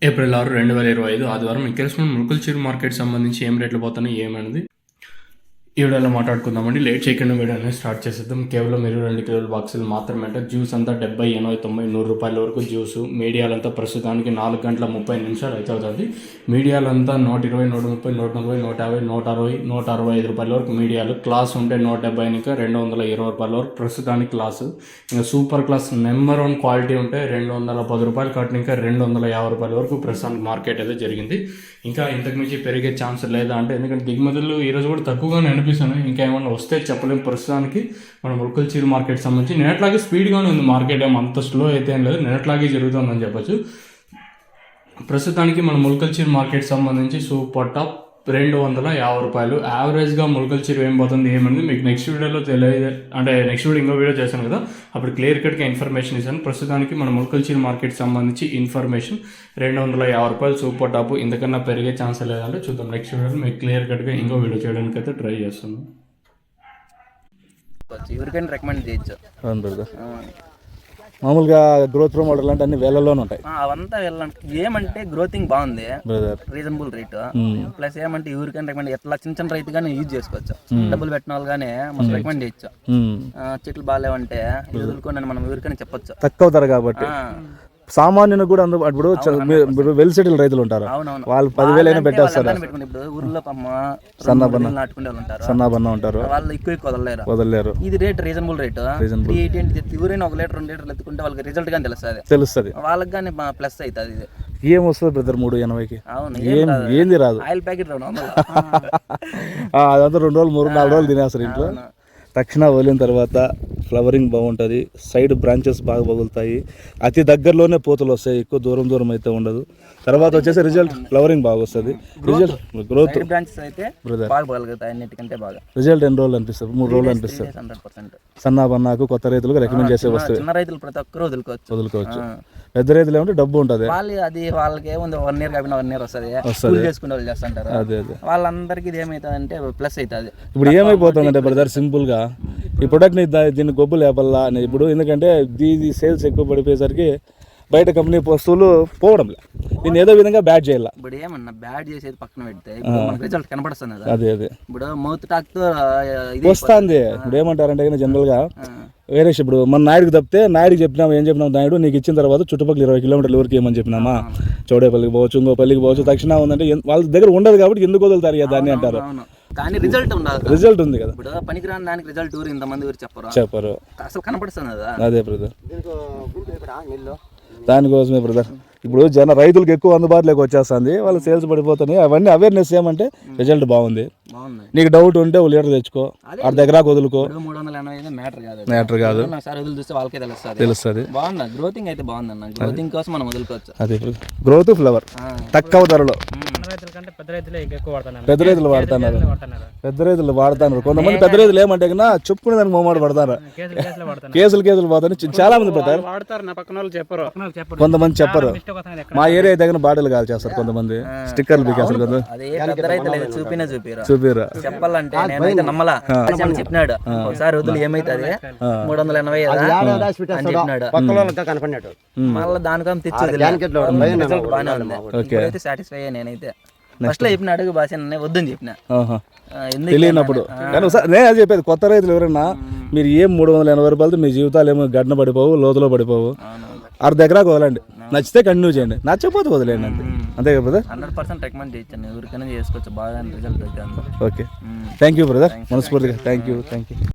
April 6, 2025 ఆదివారం ఇక్కడ ముల్కల్చీరు market సంబంధించి ఏం రేట్లు పోతున్నాయి ఏమనేది ఈ వీడియోలో మాట్లాడుకుందామండి. లేట్ చేయకుండా వీడియో అనేది స్టార్ట్ చేసేద్దాం. కేవలం 22 కిలోల బాక్సులు మాత్రమే అంటే జ్యూస్ అంతా 70, 80, 90, 100 రూపాయల వరకు జ్యూస్. మీడియాలంతా ప్రస్తుతానికి 4 గంటల 30 నిమిషాలు అయితే అవుతుంది. మీడియాలంతా 120, 130, 140, 150, 160, 165 రూపాయల వరకు మీడియాలు. క్లాస్ ఉంటే 170 ఇంకా 220 రూపాయల వరకు ప్రస్తుతానికి క్లాసు. ఇంకా సూపర్ క్లాస్ నెంబర్ 1 క్వాలిటీ ఉంటే 210 రూపాయలు కట్టిన ఇంకా 250 రూపాయల వరకు ప్రస్తుతానికి మార్కెట్ అయితే జరిగింది. ఇంకా ఇంతకు మించి పెరిగే ఛాన్స్ లేదా అంటే, ఎందుకంటే దిగుమతులు ఈరోజు కూడా తక్కువగానే అనిపిస్తున్నాయి. ఇంకా ఏమన్నా వస్తే చెప్పలేము. ప్రస్తుతానికి మన ముల్కల్చీరు మార్కెట్ సంబంధించి నిన్నట్లాగే స్పీడ్గానే ఉంది మార్కెట్. ఏమో అంత స్లో అయితే ఏం లేదు, నిన్నట్లాగే జరుగుతుందని చెప్పచ్చు. ప్రస్తుతానికి మన ముల్కల్చీరు మార్కెట్ సంబంధించి సూపర్ టాప్ 250 రూపాయలు యావరేజ్గా ముల్కల్చీరు ఏం పోతుంది ఏమన్నది మీకు నెక్స్ట్ వీడియోలో అంటే నెక్స్ట్ వీడియో ఇంకో వీడియో చేశాను కదా, అప్పుడు క్లియర్ కట్గా ఇన్ఫర్మేషన్ ఇస్తాను. ప్రస్తుతానికి మన ముల్కల్చీరు మార్కెట్ సంబంధించి ఇన్ఫర్మేషన్ 250 రూపాయలు సూపర్ టాప్. ఇంతకన్నా పెరిగే ఛాన్స్ లేదంటే చూద్దాం. నెక్స్ట్ వీడియోలో మీకు క్లియర్ కట్గా ఇంకో వీడియో చేయడానికి అయితే ట్రై చేస్తున్నాను. ఎవరికైనా రికమెండ్ చేయొచ్చు. మామూలుగా గ్రోత్ మోడల్ అంటే అన్ని వేలలోనే ఉంటాయి. అవంతా ఏమంటే గ్రోతింగ్ బాగుంది, రీజనబుల్ రేట్. ప్లస్ ఏమంటే ఎవరికైనా రికమెండ్ ఎట్లా చిన్న రైతు గానీ యూజ్ చేసుకోవచ్చు. డబ్బులు పెట్టిన వాళ్ళు కానీ మనం రికమెండ్ చేయొచ్చు. చెట్లు బాగాలేవంటే వదులుకొని మనం ఎవరికైనా చెప్పొచ్చు. తక్కువ ధర కాబట్టి సామాన్యుని కూడా ఇప్పుడు వెల్ సెటిల్ రైతులు ఉంటారు, వాళ్ళు 10,000 అయినా పెట్టేస్తారు. ఇప్పుడు ఊర్లో సన్నబన్న ఉంటారు, వాళ్ళు ఎక్కువ వదలలేరు. ఇది రేట్ రీజనబుల్ రేట్. ఎవరైనా 1 లీటర్ 2 లీటర్లు ఎత్తుకుంటే వాళ్ళకి రిజల్ట్ గానీ తెలుస్తుంది. వాళ్ళకి కానీ ప్లస్ అవుతుంది. ఇది ఏం వస్తుంది బ్రదర్ 380కి? అవును, ఏంది రాదు. ఆయిల్ ప్యాకెట్ అదంతా 2 రోజులు 3-4 రోజులు తినేస్తారు ఇంట్లో. తక్షణ వదిలిన తర్వాత ఫ్లవరింగ్ బాగుంటుంది, సైడ్ బ్రాంచెస్ బాగా పగులుతాయి, అతి దగ్గరలోనే పూతలు వస్తాయి, ఎక్కువ దూరం అయితే ఉండదు. తర్వాత వచ్చేసి రిజల్ట్ ఫ్లవరింగ్ బాగా వస్తుంది. రిజల్ట్ గ్రోత్ బ్రాంచెస్ అయితే బాగా పగులుతాయి అన్నిటికంటే బాగా. రిజల్ట్ ఎన్ని రోజులు అనిపిస్తుంది? 3 రోజులు అనిపిస్తుంది. 100%. సన్నా బన్నాకు కొత్త రైతులకు రికమెండ్ చేసే వస్తుంది. చిన్న రైతులు ప్రతి ఒక్కరు వదులుకోవచ్చు. పెద్ద రైతులు ఏమంటే డబ్బు ఉంటుంది, వాళ్ళకి ఏముంది 1 ఇయర్ కాబట్టి 1 ఇయర్ వస్తుంది చేసుకునే వాళ్ళు చేస్తుంటారు. వాళ్ళందరికీ ఇది ఏమవుతుంది అంటే ప్లస్ అవుతుంది. ఇప్పుడు ఏమైపోతుందంటే బ్రదర్ సింపుల్ గా ఈ ప్రొడక్ట్ ని దీన్ని గొబ్బు లేపల్లా అని ఇప్పుడు, ఎందుకంటే దీని సేల్స్ ఎక్కువ పడిపోయేసరికి బయట కంపెనీ వస్తువులు పోవడం లేదు. దీన్ని ఏదో విధంగా బ్యాడ్ చేయాలి. ఇప్పుడు ఏమన్నా బ్యాడ్ చేసేది పక్కన పెడితే రిజల్ట్ కనపడుతుంది కదా. అదే ఇప్పుడు మౌత్ టాక్ తో వస్తుంది. ఇప్పుడు ఏమంటారంటే జనరల్ గా వేరే ఇప్పుడు మన నాయుడికి తప్పితే నాయుడికి చెప్పినాము, ఏం చెప్పినాం, నాయుడు నీకు ఇచ్చిన తర్వాత చుట్టుపక్కల 20 కిలోమీటర్ల ఊరికి ఏమని చెప్పినామా, చౌడేపల్లికి పోవచ్చు, ఇంకో పల్లికి పోవచ్చు. తక్షణ ఉందంటే వాళ్ళ దగ్గర ఉండదు కాబట్టి ఎందుకు వదులుతారు దాన్ని అంటారు. కానీ రిజల్ట్ ఉంది కదా. ఇప్పుడు పనికిరాని దానికి రిజల్ట్ ఇంతమంది చెప్పరు అసలు కనపడుతుంది కదా. అదే బ్రదర్, దానికోసమే బ్రదర్ ఇప్పుడు రైతులకు ఎక్కువ అందుబాటులోకి వచ్చేస్తుంది, వాళ్ళ సేల్స్ పడిపోతున్నాయి. అవన్నీ అవేర్నెస్ ఏమంటే రిజల్ట్ బాగుంది. నీకు డౌట్ ఉంటే 1 లీటర్ తెచ్చుకో, ఆ దగ్గర వదులుకో. 380 మ్యాటర్ కాదు, తెలుస్తుంది. బాగుంది, గ్రోతింగ్ అయితే బాగుందన్న. గ్రోతింగ్ కోసం మనం వదులుకోవచ్చు. అదే గ్రోత్ ఫ్లవర్ తక్కువ ధరలో పెద్ద రైతులు వాడుతున్నారు. కొంతమంది పెద్ద రైతులు ఏమంటే చెప్పుకునే దానికి మొహమాట పడతారు, కేసులు పోతారు. చాలా మంది పడతారు, కొంతమంది చెప్పరు. మా ఏరియా దగ్గర బాటిల్ కాల్ చేస్తారు, కొంతమంది స్టిక్కర్లు బికేస్తారు. చూపిరా చెప్పాలంటే నేనైతే నమ్మలా. చెప్పినాడు ఒకసారి వదులు ఏమైతుంది 380 అని చెప్పినాడు. మళ్ళీ దానికన్నా తెచ్చి బాగానే ఉంది. సాటిస్ఫై అయ్యా నేనైతే. ఫస్ట్ లో చెప్పిన అడుగు భాష వద్దని చెప్పిన తెలియనప్పుడు. కానీ ఒకసారి నేను అది చెప్పేది, కొత్త రైతులు ఎవరైనా మీరు ఏం 380 రూపాయలతో మీ జీవితాలు ఏమో గడ్డ పడిపోవు, లోతులో పడిపోవు. 1/2 ఎకరాకు వదలండి, నచ్చితే కంటిన్యూ చేయండి, నచ్చకపోతే వదిలేయండి అంతే. అంతే కదా బ్రదర్? 100% రికమెండ్ చేయొచ్చు, ఎవరికైనా చేసుకోవచ్చు. బాగా result. Okay, thank you brother, మనస్ఫూర్తిగా థ్యాంక్ యూ.